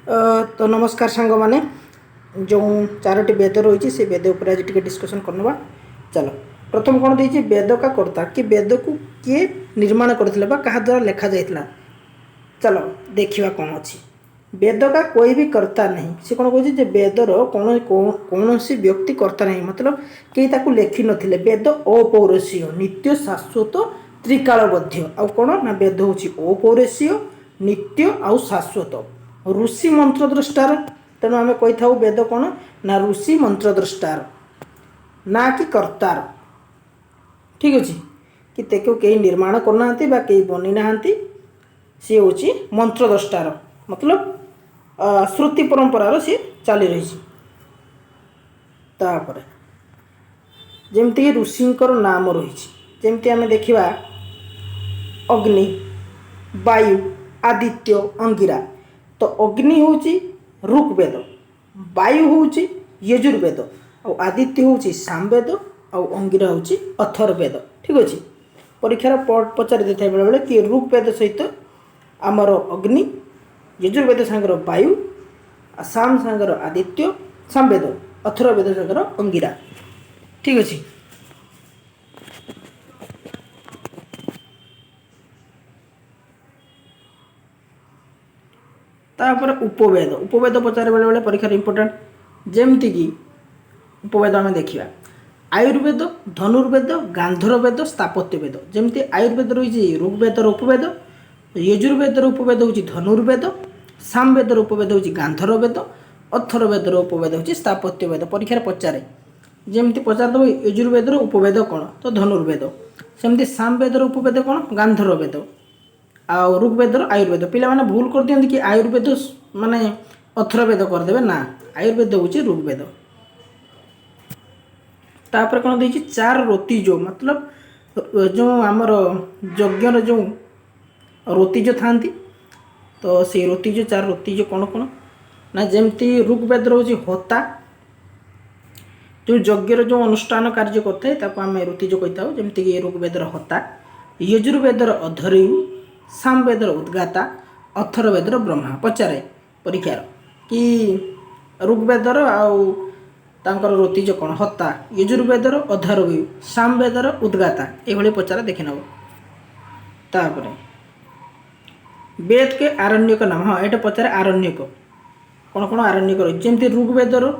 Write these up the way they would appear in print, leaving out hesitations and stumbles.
तो नमस्कार सांग माने जो चारोटी वेद रही से वेद उपर आज डिस्कसन करना। चलो प्रथम कौन देखिए वेद का कर्ता कि वेद को किए निर्माण करते क्या द्वारा लिखा जाता। चलो देखा कौन अच्छी वेद का कोई भी कर्ता नहीं। से कौन कहे वेदर कौन सी व्यक्ति कर्ता नहीं मतलब कहीं लिखि नथिले। वेद अपौरुषीय नित्य शाश्वत त्रिकालबद्ध आउ कौन ना वेद हूँ अपौरुषीय नित्य आउ शाश्वत ऋषि मंत्र द्रष्टार। तेणु आम कही था वेद कौन ना ऋषि मंत्र द्रष्टार ना कि कर्तार। ठीक अच्छे कि तेको कहीं निर्माण करना कहीं बनी ना सी हूँ मंत्र द्रष्टार मतलब श्रुति परंपरार सी चली रही। तापर जमती ऋषिंकर नाम रही जमती आम देखा अग्नि वायु आदित्य अंगिरा। तो अग्नि हूँ ऋग्वेद वायु हूँ यजुर्वेद और आदित्य हूँ सामवेद और अंगिरा हूँ अथर्ववेद। ठीक अच्छे परीक्षार पचारि देता बेले बेले कि ऋग्वेद सहित आमर अग्नि यजुर्वेद सांगर वायु साम सांगर आदित्य सामवेद अथर्ववेद सांगर अंगिरा। ठीक अच्छे तापर उपवेद उपवेद पचारे बेले बेले परीक्षा इंपोर्टाट जमती कि उपवेद आम देखा आयुर्वेद धनुर्वेद गांधर्वेद स्थापत्य वेद। जमती आयुर्वेद रही ऋग्वेदर उपवेद यजुर्वेदर उपवेद हूँ धनुर्वेद सामवेदर उपवेद हूँ गांधर्वेद अथर्ववेदर उपवेद हूँ स्थापत्य वेद। परीक्षार पचारे जमती पचारदेव यजुर्वेदर उपवेद कौन तो धनुर्वेद सेमती सामवेदर उपवेद कौन गांधर्वेद आउ ऋग्वेदर आयुर्वेद। पिला भूल कर दियंती कि आयुर्वेद माने अथर्ववेद करदे ना आयुर्वेद हूँ ऋग्वेद। तापर कौन देखिए चार ऋतिज मतलब जो आमर यज्ञर जो ऋतिज था तो से ऋतिज चार ऋतिज कौन कौन ना जमती ऋग्वेद हूँ होता जो यज्ञर जो अनुष्ठान कार्य करते आम ऋतिज कही था जमती कि ऋग्वेदर होता यजुर्वेदर अधर्यु सामवेदर उद्गाता अथर्ववेदर ब्रह्मा। पचारे परीक्षार कि ऋग्वेदर आउ तांकर ऋतिज कौन होता यजुर्वेदर अधर्वयु सामवेदर उद्गाता ये पचारा देखि नब। तापर वेद के आरण्यक नाम हाँ ये पचारे आरण्यक कौन कौन आरण्यक रही जमती ऋग्वेदर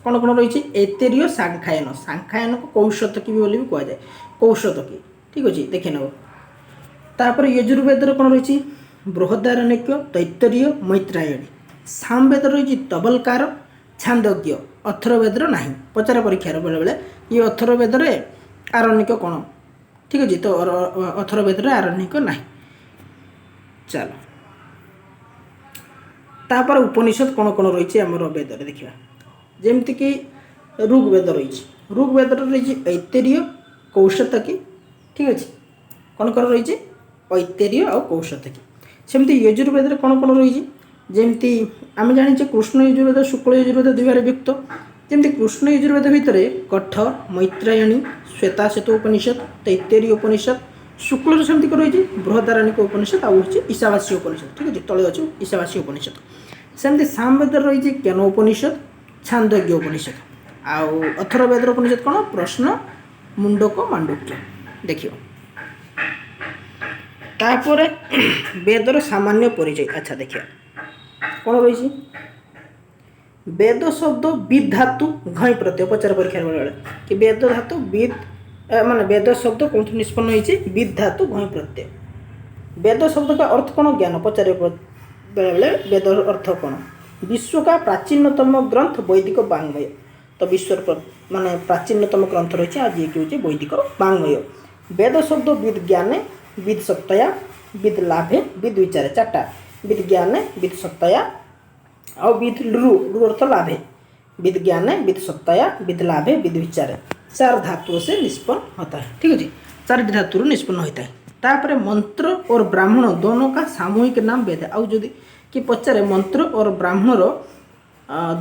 कौन कौन रही ऐतेरीय सांख्यायन सांख्यायन को कौशतकी भी कहुए कौशतकी। ठीक अच्छे देखि नब। तापर यजुर्वेदर कौन रही बृहदारण्यक तैत्तरीय मैत्रायणी सामवेद रही तबलकार छांदज्ञ अथर्ववेदर ना पचार परीक्षार बेले बेले ये अथर्ववेदर आरण्यक कौन। ठीक अच्छे तो अथर्ववेदर आरण्यक ना। चलो तापर उपनिषद कौन कौन रही आमर वेद देखा जमती कि ऋग्वेद रही ऋग्वेदर रही ऐतेरीय कौशतकी। ठीक अच्छे कौन कौन रही ऐतेरीय और कौशतकी। सेमती यजुर्वेद कौन कौन रही जमती आम जाने कृष्ण यजुर्वेद शुक्ल यजुर्वेद दुई भाग विभक्त जमती कृष्ण यजुर्वेद भितर कठ मैत्रायणी श्वेताश्वेत उपनिषद तैत्तेरीय उपनिषद शुक्ल सेमती रही बृहदारण्यक उपनिषद आउ ईशावासी उपनिषद। ठीक अच्छे तले अच्छे ईशावासी उपनिषद। सेमती सामवेद रही केन उपनिषद छांदज्ञ उपनिषद आउ अथर्ववेदर उपनिषद कौन प्रश्न मुंडक मांडुक्य। देखिए तापर वेदर सामान्य परिचय। अच्छा देखिए कौन रही वेद शब्द विद धातु घई प्रत्यय पचार परीक्षा बेले कि वेद धातु विद मान वेद शब्द कौन निष्पन्न होती विद धातु घई प्रत्यय। वेद शब्द का अर्थ कौन ज्ञान पचारे बेले बेले वेद अर्थ कौन विश्व का प्राचीनतम ग्रंथ वैदिक वांग्मय। तो विश्व माने प्राचीनतम ग्रंथ रही आज ये कि वैदिक वांग्मय। वेद शब्द विद ज्ञाने विद सत्तया विद लाभे विद विचारे चार्टा विद ज्ञाने विद सत्तया और विद लु अर्थ लाभे विद ज्ञाने विद सत्तया विद लाभे विद विचारे चार धातुओं से निष्पन्न होता है। ठीक है चार धातु निष्पन्न होता है। तापर मंत्र और ब्राह्मण दोनों का सामूहिक नाम वेद है। आउ जदि कि पचारे मंत्र और ब्राह्मणर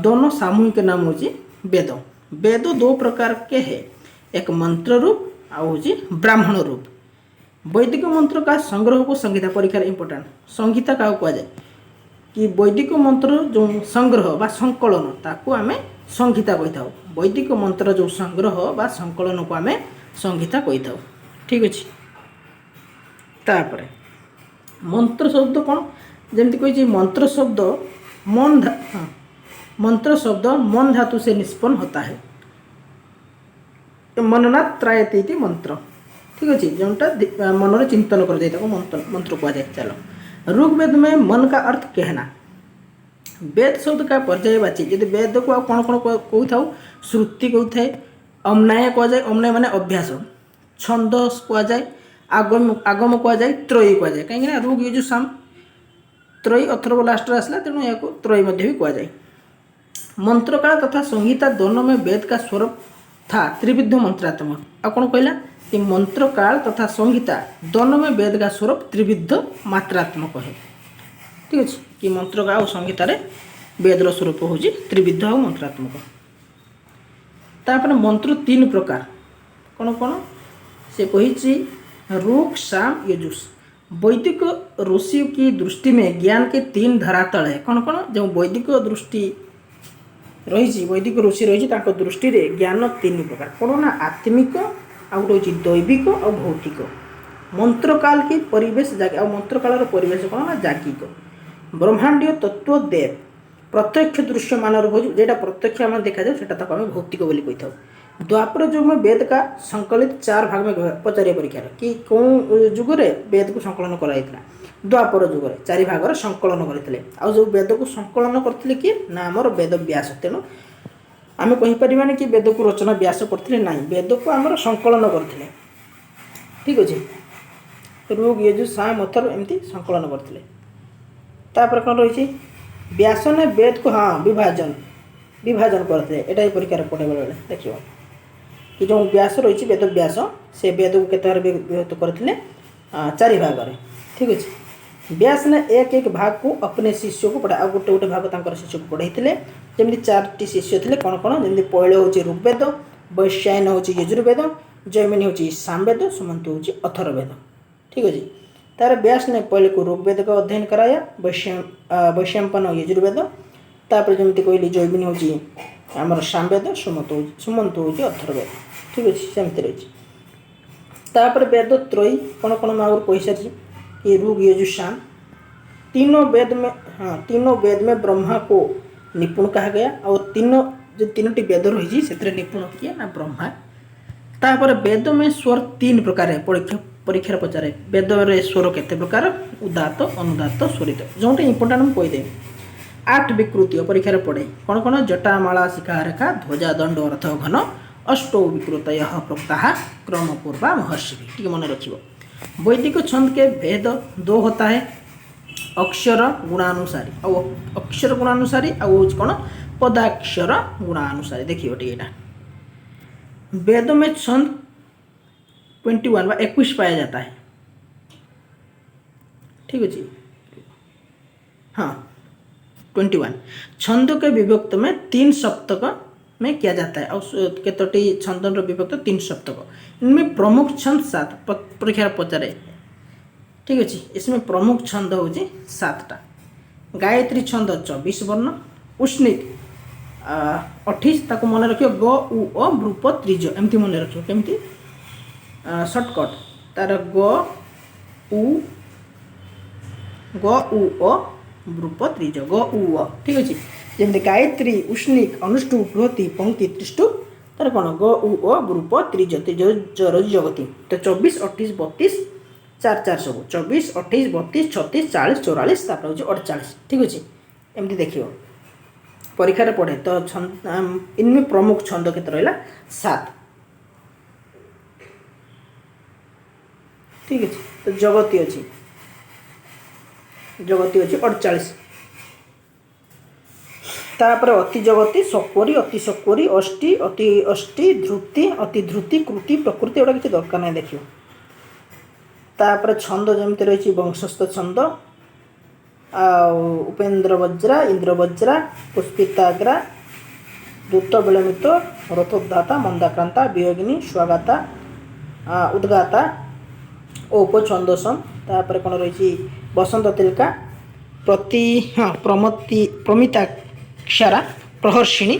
दोनों सामूहिक नाम हूँ वेद। वेद दो प्रकार के है एक मंत्र रूप आउ ब्राह्मण रूप। वैदिक मंत्र का संग्रह को संहिता परीक्षा इंपोर्टाट संहिता क्या कहुए कि वैदिक मंत्र जो संग्रह बा संकलन ताकू आमे संहिता कही था। वैदिक मंत्र जो संग्रह बा संकलन को आमे संहिता कही था। ठीक अच्छे। तापर मंत्र शब्द कौन जमती कही मंत्र शब्द हाँ मंत्र शब्द मन धातु से निष्पन्न होता है। मननात् त्रायते इति मंत्र। ठीक अच्छे। जोटा मनर चिंतन कर जाए मंत्र कह जाए। चलो ऋग्वेद में मन का अर्थ कहना। वेद शब्द का पर्यायवाची यदि वेद को कौन कौन कही था श्रुति कही थाए अम्नाय कह जाए अम्नाय माने अभ्यास छंद कह जाए आगम आगम कह जाए त्रयी कह जाए कहीं ऋग यजु साम त्रयी अथर्व लास्ट आसला तेणु या त्रयी भी कह जाए। मंत्रकाल तथा संहिता दोनों में वेद का स्वरूप था त्रिविध मंत्रात्मक। आ कौन कहला कि मंत्रकाल तथा संहिता दोनों में वेद का स्वरूप त्रिविध मात्रात्मक है। ठीक अच्छे कि मंत्रकाल और संहितार वेदर स्वरूप हूँ त्रिविध और मंत्रात्मक। तापर मंत्र तीन प्रकार कौन कौन से कही ऋक् साम यजुष। वैदिक ऋषि की दृष्टि में ज्ञान के तीन धरातल है। कौन कौन जो वैदिक दृष्टि रही वैदिक ऋषि रही दृष्टि रे ज्ञान तीन प्रकार कौन ना आत्मिक आ गोटे दैविक और भौतिक। मंत्रकाल की परिवेश जागे और मंत्रकाल परिवेश कौन ना जागिक। ब्रह्मांडीय तत्व देव प्रत्यक्ष दृश्य मान जेटा प्रत्यक्ष आम देखा जाए सेटा ताको आम भौतिक बोली कही था। द्वापर युग में वेद का संकलित चार भाग में पचारे परीक्षा कि कौन युग रे वेद को संकलन कराई द्वापर युग में चारि भाग संकलन करते आ जो वेद को संकलन करते किए ना आमर वेद व्यास। तेणु आम कहीपर कि वेद को रचना व्यास करते ना वेद को आमर संकलन करते। ठीक अच्छे। ऋग यजु साम अथर्व एमती संकलन करते। तापर कौन रही व्यास ने वेद को हाँ विभाजन विभाजन करते यहाँ परीक्षा पढ़े बेले देखिए कि जो व्यास रही वेद व्यास से वेद को केत विभक्त करते चारि भाग। ठीक अच्छे। व्यास ने एक एक भाग को अपने शिष्य को पढ़ा गोटे गोटे भाग तक शिष्य को पढ़ाई जमी चार शिष्य थे कौन कौन जमी पैल हूँ ऋग्वेद वैश्यायन हूँ यजुर्वेद जैमिनी हूँ सामवेद सुमंत हूँ अथर्ववेद। ठीक अच्छे। तार व्यास ने पहले को ऋग्वेद का अध्ययन कराया वैश्यंपन यजुर्वेद तापर जमी कहली जैमिनी हूँ आमर सामवेद सुमंत हूँ अथर्ववेद। ठीक अच्छे। सेमती रही तापर वेद त्रयी कौन कौन मैं कही सारी कि ऋग यजु साम तीनों वेद में ब्रह्मा को निपुण कहा गया और तीनोटी वेद रही से निपुण किए ना ब्रह्मा। तापर वेद में स्वर तीन प्रकार है परीक्षा पचारे वेद रे स्वर केते प्रकार उदात्त अनुदात्त स्वरित जोटा इंपोर्टाट मुझे कहीदे 8 विकृति परीक्षा पढ़े कौन कौन जटामाला शिखा रेखा ध्वजा दंड अर्थ घन अष्टौ विकृत प्रोक्ता क्रम पूर्वा महर्षि ठीक मन रखिए। वैदिक छंद के भेद दो होता है अक्षर गुणानुसारी और अक्षर गुणानुसारी और कौन पदाक्षर गुणानुसारी। देखिए यहाँ वेद में छंद 21 पाया जाता है। ठीक है जी हाँ 21 छंद के विभक्त में 3 सप्तक में किया जाता है और केतोटी छंद विभक्त 3 सप्तक। इनमें प्रमुख छंद 7 परीक्षा पचारे। ठीक अच्छे। इसमें प्रमुख छंद हूँ 7टा। गायत्री छंद 24 वर्ण उष्णिक 28 ताको मन रखियो ग उ अ ब्रूप त्रिज एमती मन रखियो केमती शॉर्टकट तार ग उ अ ब्रूप त्रिज ग उ अ। ठीक अच्छे। जमी गायत्री उष्णिक अनुष्टु बृहति पंक्ति त्रिष्टु तार कौन ग उ अ ब्रूप त्रिज त्रिज जर जगती। तो 24 28 32 4 4 सब 24 28 32 36 40 44 तापर हूँ 48। ठीक अच्छे। एमती देखिए परीक्षा पढ़े तो इनमें प्रमुख छंद केत रहा 7। ठीक अच्छे। तो जगती अच्छी 48। तापर अति जगती सकोरी अति सकोरी अष्टि अति अष्टि ध्रुति अति ध्रुति कृति प्रकृति एटा किसी दरकार नहीं देखियो। तापर छंद जमी रही वंशस्थ छंद उपेन्द्र वज्रा इंद्र वज्रा पुष्पिताग्रा दूत विलमित रथोदाता मंदाक्रांता वियोगिनी स्वागता उद्गाता औप छंदसम। तापर कौन रही बसंत तिलका प्रति हाँ प्रमिताक्षरा प्रहर्षिणी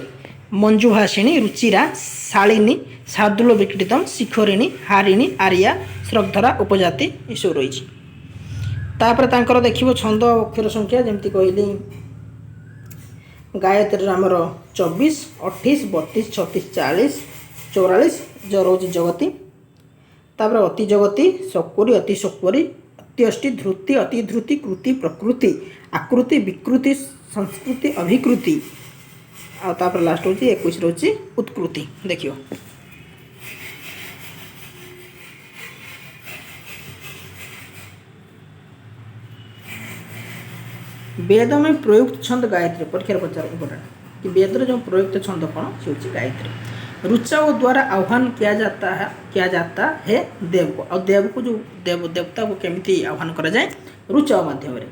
मंजुभाषिणी रुचिरा शालिनी शार्दूल विकृतम शिखरिणी हारिणी आर्या श्रद्धरा उपजाति एसବୁ ରହିଛି। तापर तांकर देखिबो छंद अक्षर संख्या जेमती कहली गायत्री आमर 24 28 32 36 40 44 जो रोज जगती तापर अति जगती सकुरी अति सकुरी अत्यष्टि ध्रुति अति ध्रुति कृति प्रकृति आकृति विकृति संस्कृति अभिकृति आपर लास्ट हूँ 21 रोचे उत्कृति। देखियो वेद में प्रयुक्त छंद गायत्री परीक्षा पचार इम्पोर्टेंट कि वेद जो प्रयुक्त छंद कौन से होची गायत्री। ऋचाओं द्वारा आह्वान किया जाता है देव को और देव को जो देवता को केमिति आह्वान करा जाए ऋचाओं माध्यम रे।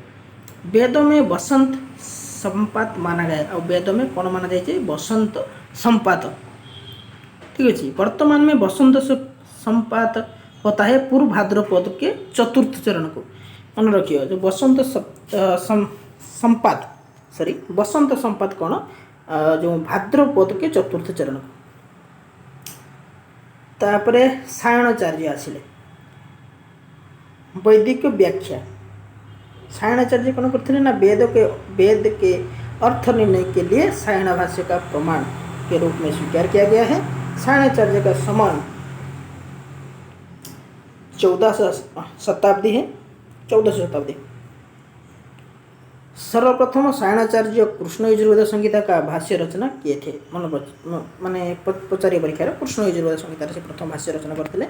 वेद में वसंत संपात माना गया और वेद में कौन माना जाए वसंत संपात। ठीक अच्छे वर्तमान में वसंत संपात होता है पूर्व भाद्रपद के चतुर्थ चरण को मन रखिए। जो वसंत संपात वसंत संपात कौन जो भाद्रपद के चतुर्थ चरण को। तापर सायणाचार्य आसिले वैदिक व्याख्या। सायणाचार्य कौन करते ना वेद के अर्थ निर्णय के लिए सायण भाष्य का प्रमाण के रूप में स्वीकार किया गया है। सायणाचार्य का समान 14 शताब्दी है 14 शताब्दी। सर्वप्रथम सायणाचार्य कृष्ण यजुर्वेद संहिता का भाष्य रचना किए थे। माने पचारी परीक्षा कृष्ण यजुर्वेद संहिता से प्रथम भाष्य रचना करते।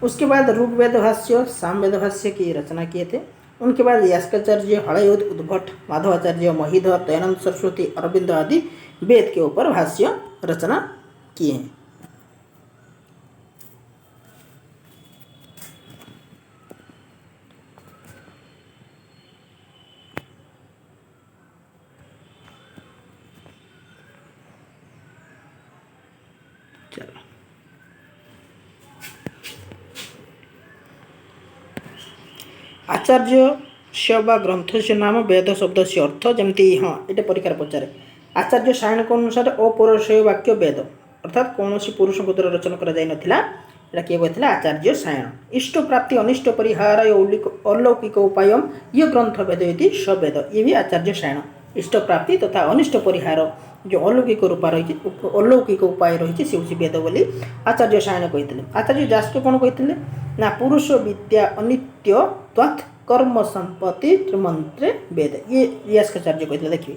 उसके बाद ऋग्वेद भाष्य सामवेद भाष्य की रचना किए थे। उनके बाद यास्काचार्य हलयुद उद्भट माधवाचार्य महीधर दयानंद सरस्वती अरविंद आदि वेद के ऊपर भाष्य रचना किए हैं। चलो आचार्य से ग्रंथ से नाम वेद शब्द से अर्थ जमती हाँ ये परीक्षा पचारे। आचार्य सायण अनुसार अपौरुषेय वाक्य वेद अर्थात कौन पुरुष को द्वारा रचना करा जाय नथिला एटा किए कहथिला आचार्य सायण। इष्ट प्राप्ति अनिष्ट परिहार अलौकिक उपाय ये ग्रंथ वेद इति स वेद ये भी आचार्य सायण। इष्ट प्राप्ति तथा अनिष्ट परिहार जो अलौकिक रूपा रही अलौकिक उपाय रही से वेद बोली आचार्य सायण कहते। आचार्य जास्क कौन कहते ना पुरुष विद्या अनित्य त्वत् कर्म संपत्ति मंत्रे वेद ये यास्काचार्य कहते। देखिए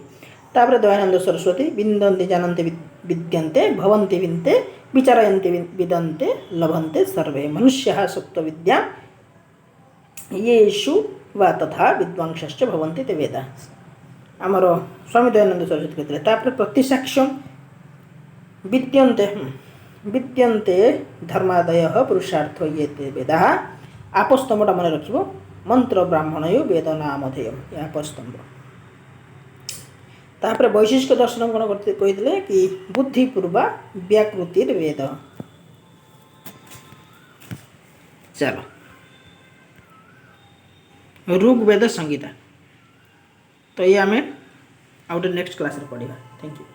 तापर दयानंद सरस्वती विन्दन्ति जानन्ति विद्यन्ते भवन्ति विन्ते विचारयन्ति विदन्ते लभन्ते सर्वे मनुष्याः सुप्त विद्या येषु वा तथा विद्वांसश्च भवन्ति ते वेदा। आमर स्वामी दयानंद सरस्वती कहते। तापर प्रतिसाक्ष्यम विद्यन्ते धर्मादयः पुरुषार्थ ये ते वेदाः। आपस्तंभटा मन रखिबो मंत्र ब्राह्मणयो वेद नामधेय आपस्तंभ। तापर वैशिष्ट दर्शन कौन करते कहते कि बुद्धिपूर्वा व्याकृतिर वेद। चलो ऋग्वेद संहिता तो ये आम आउट नेक्स्ट क्लास रे पढ़िबा। Thank you.